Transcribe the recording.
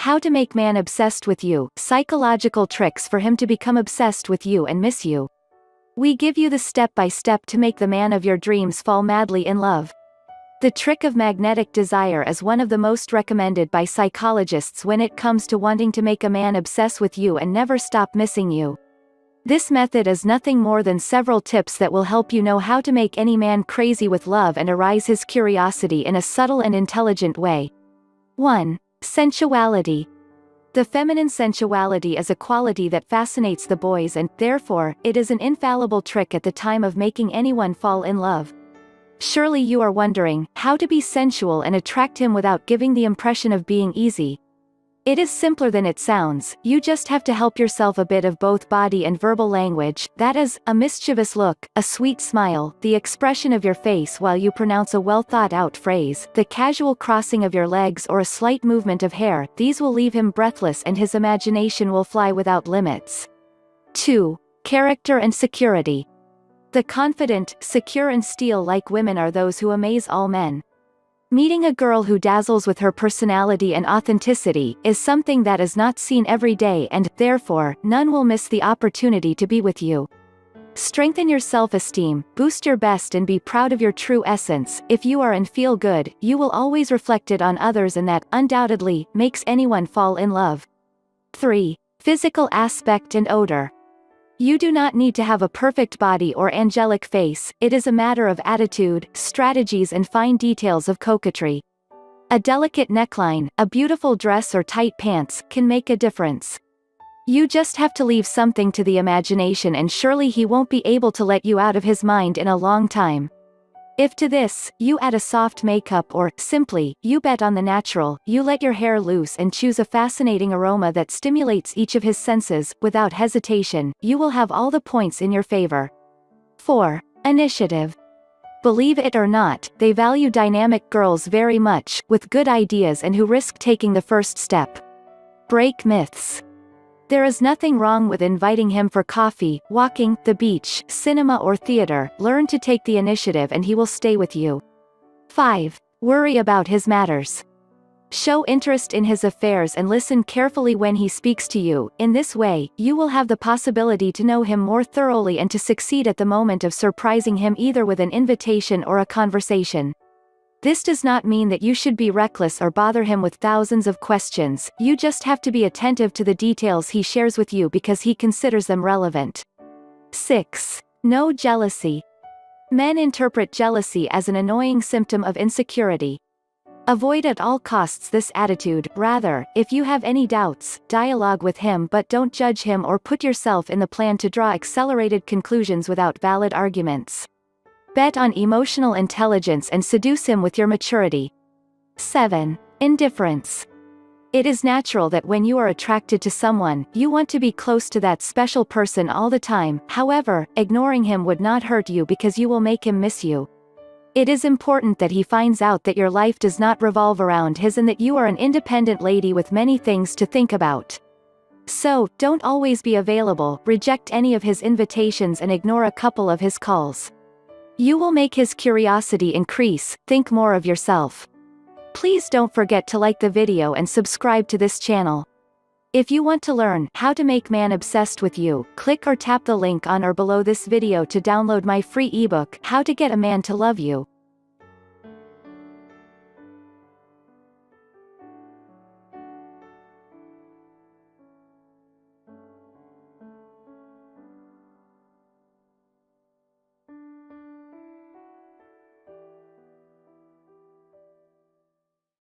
How to make man obsessed with you, psychological tricks for him to become obsessed with you and miss you. We give you the step-by-step to make the man of your dreams fall madly in love. The trick of magnetic desire is one of the most recommended by psychologists when it comes to wanting to make a man obsess with you and never stop missing you. This method is nothing more than several tips that will help you know how to make any man crazy with love and arouse his curiosity in a subtle and intelligent way. 1. Sensuality. The feminine sensuality is a quality that fascinates the boys and, therefore, it is an infallible trick at the time of making anyone fall in love. Surely you are wondering, how to be sensual and attract him without giving the impression of being easy. It is simpler than it sounds. You just have to help yourself a bit of both body and verbal language, that is, a mischievous look, a sweet smile, the expression of your face while you pronounce a well-thought-out phrase, the casual crossing of your legs or a slight movement of hair. These will leave him breathless and his imagination will fly without limits. 2. Character and security. The confident, secure and steel-like women are those who amaze all men. Meeting a girl who dazzles with her personality and authenticity is something that is not seen every day and, therefore, none will miss the opportunity to be with you. Strengthen your self-esteem, boost your best and be proud of your true essence. If you are and feel good, you will always reflect it on others and that, undoubtedly, makes anyone fall in love. 3. Physical aspect and odor. You do not need to have a perfect body or angelic face, it is a matter of attitude, strategies and fine details of coquetry. A delicate neckline, a beautiful dress or tight pants, can make a difference. You just have to leave something to the imagination and surely he won't be able to let you out of his mind in a long time. If to this, you add a soft makeup or, simply, you bet on the natural, you let your hair loose and choose a fascinating aroma that stimulates each of his senses, without hesitation, you will have all the points in your favor. 4. Initiative. Believe it or not, they value dynamic girls very much, with good ideas and who risk taking the first step. Break myths. There is nothing wrong with inviting him for coffee, walking, the beach, cinema or theater. Learn to take the initiative and he will stay with you. 5. Worry about his matters. Show interest in his affairs and listen carefully when he speaks to you. In this way, you will have the possibility to know him more thoroughly and to succeed at the moment of surprising him either with an invitation or a conversation. This does not mean that you should be reckless or bother him with thousands of questions, you just have to be attentive to the details he shares with you because he considers them relevant. 6. No jealousy. Men interpret jealousy as an annoying symptom of insecurity. Avoid at all costs this attitude. Rather, if you have any doubts, dialogue with him but don't judge him or put yourself in the plan to draw accelerated conclusions without valid arguments. Bet on emotional intelligence and seduce him with your maturity. 7. Indifference. It is natural that when you are attracted to someone, you want to be close to that special person all the time. However, ignoring him would not hurt you because you will make him miss you. It is important that he finds out that your life does not revolve around his and that you are an independent lady with many things to think about. So, don't always be available, reject any of his invitations and ignore a couple of his calls. You will make his curiosity increase. Think more of yourself. Please don't forget to like the video and subscribe to this channel. If you want to learn how to make man obsessed with you, click or tap the link on or below this video to download my free ebook, How to Get a Man to Love You.